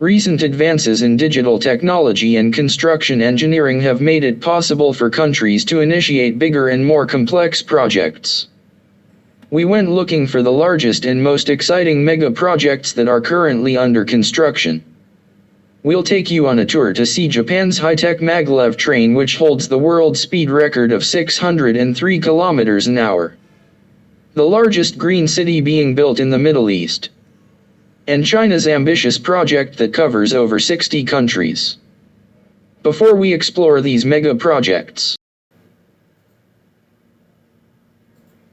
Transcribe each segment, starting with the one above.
Recent advances in digital technology and construction engineering have made it possible for countries to initiate bigger and more complex projects. We went looking for the largest and most exciting mega projects that are currently under construction. We'll take you on a tour to see Japan's high-tech maglev train, which holds the world speed record of 603 kilometers an hour. The largest green city being built in the Middle East. And China's ambitious project that covers over 60 countries. Before we explore these mega projects,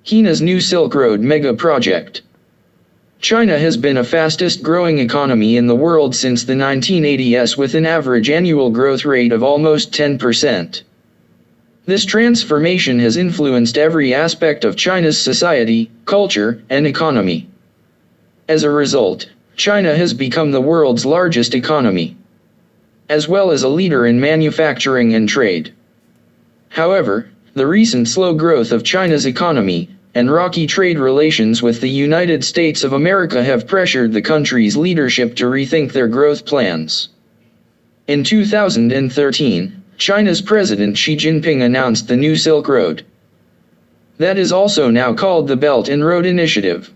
China's New Silk Road mega project. China has been a fastest growing economy in the world since the 1980s, with an average annual growth rate of almost 10%. This transformation has influenced every aspect of China's society, culture, and economy. As a result, China has become the world's largest economy, as well as a leader in manufacturing and trade. However, the recent slow growth of China's economy and rocky trade relations with the United States of America have pressured the country's leadership to rethink their growth plans. In 2013, China's President Xi Jinping announced the New Silk Road. That is also now called the Belt and Road Initiative.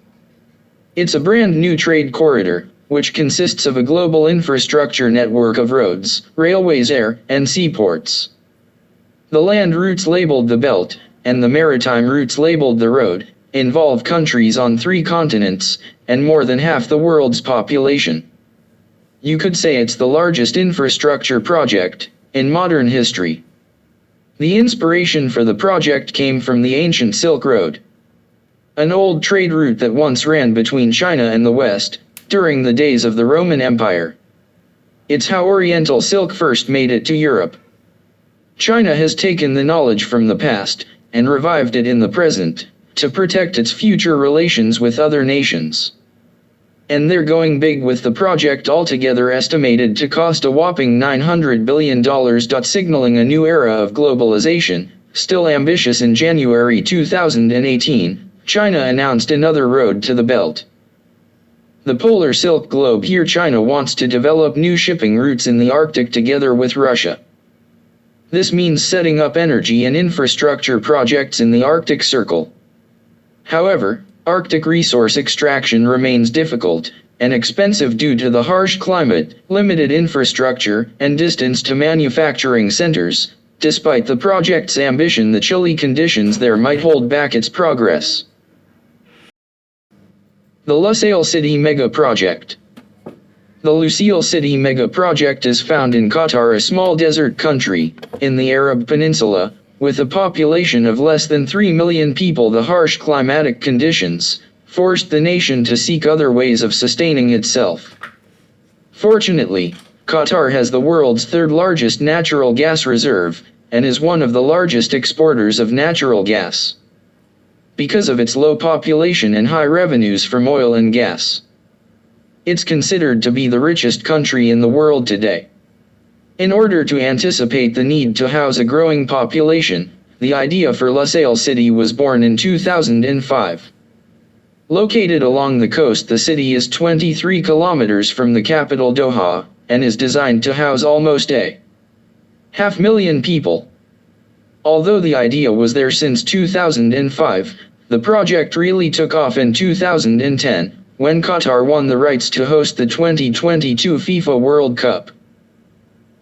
It's a brand new trade corridor, which consists of a global infrastructure network of roads, railways, air, and seaports. The land routes labeled the Belt, and the maritime routes labeled the Road, involve countries on 3 continents, and more than half the world's population. You could say it's the largest infrastructure project in modern history. The inspiration for the project came from the ancient Silk Road, an old trade route that once ran between China and the West, during the days of the Roman Empire. It's how Oriental silk first made it to Europe. China has taken the knowledge from the past, and revived it in the present, to protect its future relations with other nations. And they're going big with the project, altogether estimated to cost a whopping $900 billion. Signaling a new era of globalization. Still ambitious, in January 2018, China announced another road to the belt. The Polar Silk Globe. Here China wants to develop new shipping routes in the Arctic together with Russia. This means setting up energy and infrastructure projects in the Arctic Circle. However, Arctic resource extraction remains difficult and expensive due to the harsh climate, limited infrastructure, and distance to manufacturing centers. Despite the project's ambition, the chilly conditions there might hold back its progress. The Lusail City Mega Project. The Lusail City Mega Project is found in Qatar, a small desert country in the Arab Peninsula, with a population of less than 3 million people. The harsh climatic conditions forced the nation to seek other ways of sustaining itself. Fortunately, Qatar has the world's 3rd largest natural gas reserve, and is one of the largest exporters of natural gas. Because of its low population and high revenues from oil and gas, it's considered to be the richest country in the world today. In order to anticipate the need to house a growing population, the idea for Lusail City was born in 2005. Located along the coast, the city is 23 kilometers from the capital Doha, and is designed to house almost a 500,000 people. Although the idea was there since 2005, the project really took off in 2010, when Qatar won the rights to host the 2022 FIFA World Cup.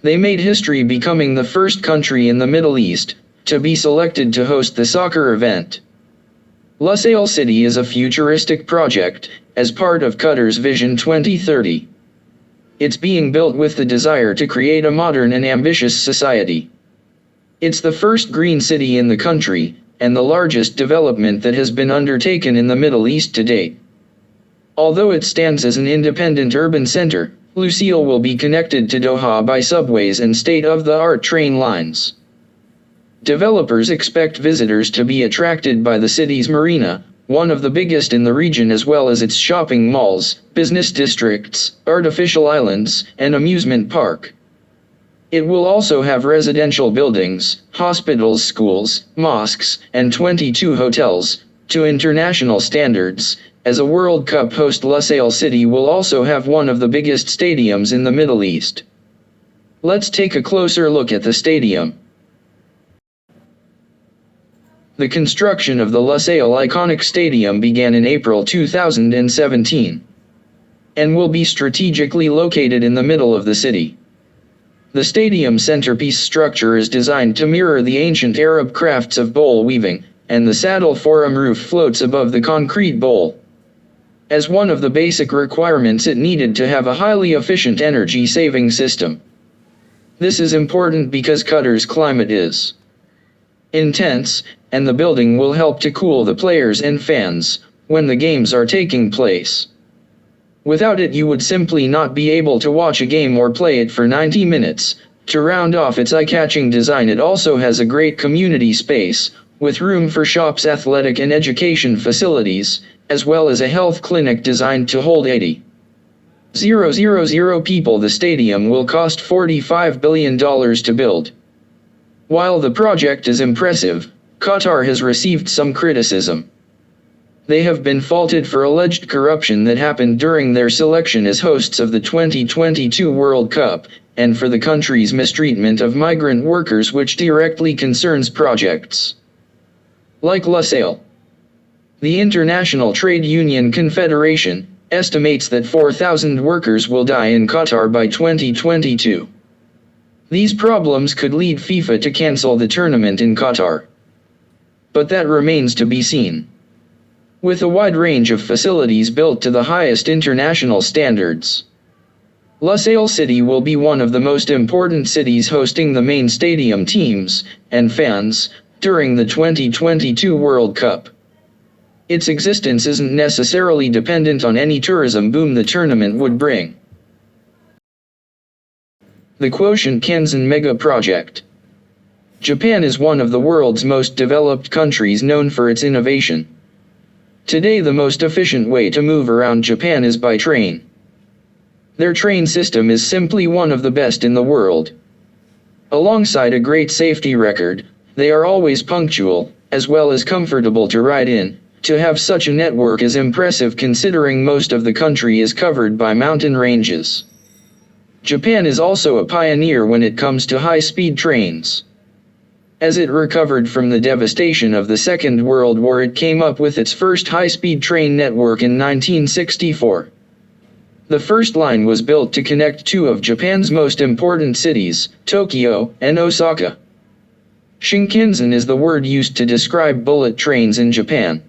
They made history, becoming the first country in the Middle East to be selected to host the soccer event. Lusail City is a futuristic project, as part of Qatar's Vision 2030. It's being built with the desire to create a modern and ambitious society. It's the first green city in the country, and the largest development that has been undertaken in the Middle East to date. Although it stands as an independent urban center, Lusail will be connected to Doha by subways and state-of-the-art train lines. Developers expect visitors to be attracted by the city's marina, one of the biggest in the region, as well as its shopping malls, business districts, artificial islands, and amusement park. It will also have residential buildings, hospitals, schools, mosques, and 22 hotels, to international standards, As a World Cup host, Lusail City will also have one of the biggest stadiums in the Middle East. Let's take a closer look at the stadium. The construction of the Lusail iconic stadium began in April 2017 and will be strategically located in the middle of the city. The stadium centerpiece structure is designed to mirror the ancient Arab crafts of bowl weaving, and the saddle forum roof floats above the concrete bowl. As one of the basic requirements, it needed to have a highly efficient energy-saving system. This is important because Qatar's climate is intense, and the building will help to cool the players and fans when the games are taking place. Without it, you would simply not be able to watch a game or play it for 90 minutes. To round off its eye-catching design, it also has a great community space, with room for shops, athletic and education facilities, as well as a health clinic designed to hold 80,000 people. The stadium will cost $45 billion to build. While the project is impressive, Qatar has received some criticism. They have been faulted for alleged corruption that happened during their selection as hosts of the 2022 World Cup, and for the country's mistreatment of migrant workers, which directly concerns projects like Lusail. The International Trade Union Confederation estimates that 4,000 workers will die in Qatar by 2022. These problems could lead FIFA to cancel the tournament in Qatar. But that remains to be seen. With a wide range of facilities built to the highest international standards, Lusail City will be one of the most important cities hosting the main stadium teams and fans during the 2022 World Cup. Its existence isn't necessarily dependent on any tourism boom the tournament would bring. The Chuo Shinkansen Megaproject. Japan is one of the world's most developed countries, known for its innovation. Today, the most efficient way to move around Japan is by train. Their train system is simply one of the best in the world. Alongside a great safety record, they are always punctual, as well as comfortable to ride in. To have such a network is impressive considering most of the country is covered by mountain ranges. Japan is also a pioneer when it comes to high-speed trains. As it recovered from the devastation of the Second World War, it came up with its first high-speed train network in 1964. The first line was built to connect two of Japan's most important cities, Tokyo and Osaka. Shinkansen is the word used to describe bullet trains in Japan,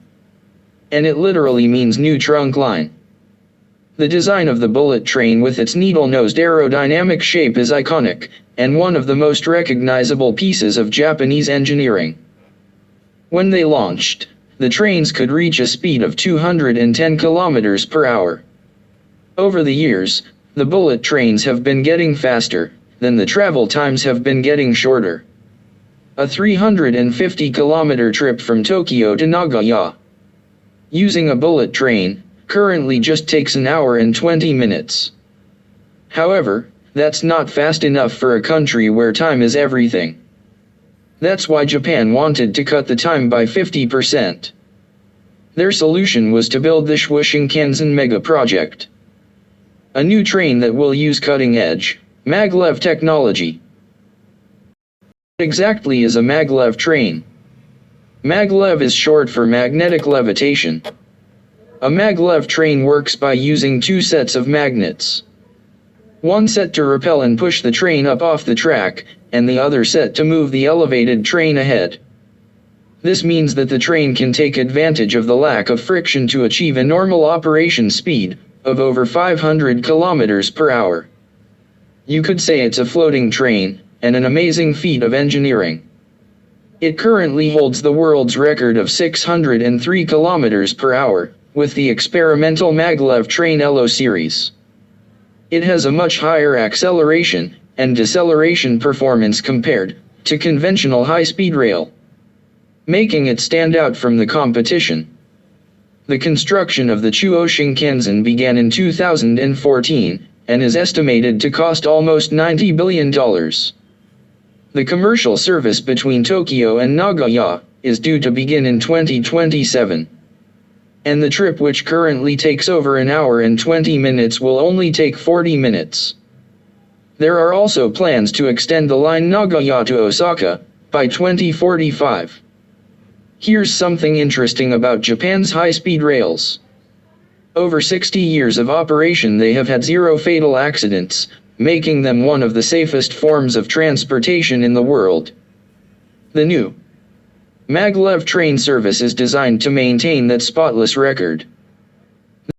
and it literally means new trunk line. The design of the bullet train with its needle-nosed aerodynamic shape is iconic, and one of the most recognizable pieces of Japanese engineering. When they launched, the trains could reach a speed of 210 kilometers per hour. Over the years, the bullet trains have been getting faster, then the travel times have been getting shorter. A 350-kilometer trip from Tokyo to Nagoya, using a bullet train, currently just takes an hour and 20 minutes. However, that's not fast enough for a country where time is everything. That's why Japan wanted to cut the time by 50%. Their solution was to build the Chuo Shinkansen Megaproject, a new train that will use cutting-edge maglev technology. What exactly is a maglev train? Maglev is short for magnetic levitation. A maglev train works by using two sets of magnets. One set to repel and push the train up off the track, and the other set to move the elevated train ahead. This means that the train can take advantage of the lack of friction to achieve a normal operation speed of over 500 kilometers per hour. You could say it's a floating train, and an amazing feat of engineering. It currently holds the world's record of 603 kilometers per hour, with the experimental maglev train LO series. It has a much higher acceleration and deceleration performance compared to conventional high-speed rail, making it stand out from the competition. The construction of the Chuo Shinkansen began in 2014, and is estimated to cost almost $90 billion. The commercial service between Tokyo and Nagoya is due to begin in 2027. and the trip, which currently takes over an hour and 20 minutes, will only take 40 minutes. There are also plans to extend the line Nagaya to Osaka by 2045. Here's something interesting about Japan's high-speed rails. Over 60 years of operation, they have had 0 fatal accidents, making them one of the safest forms of transportation in the world. The new maglev train service is designed to maintain that spotless record.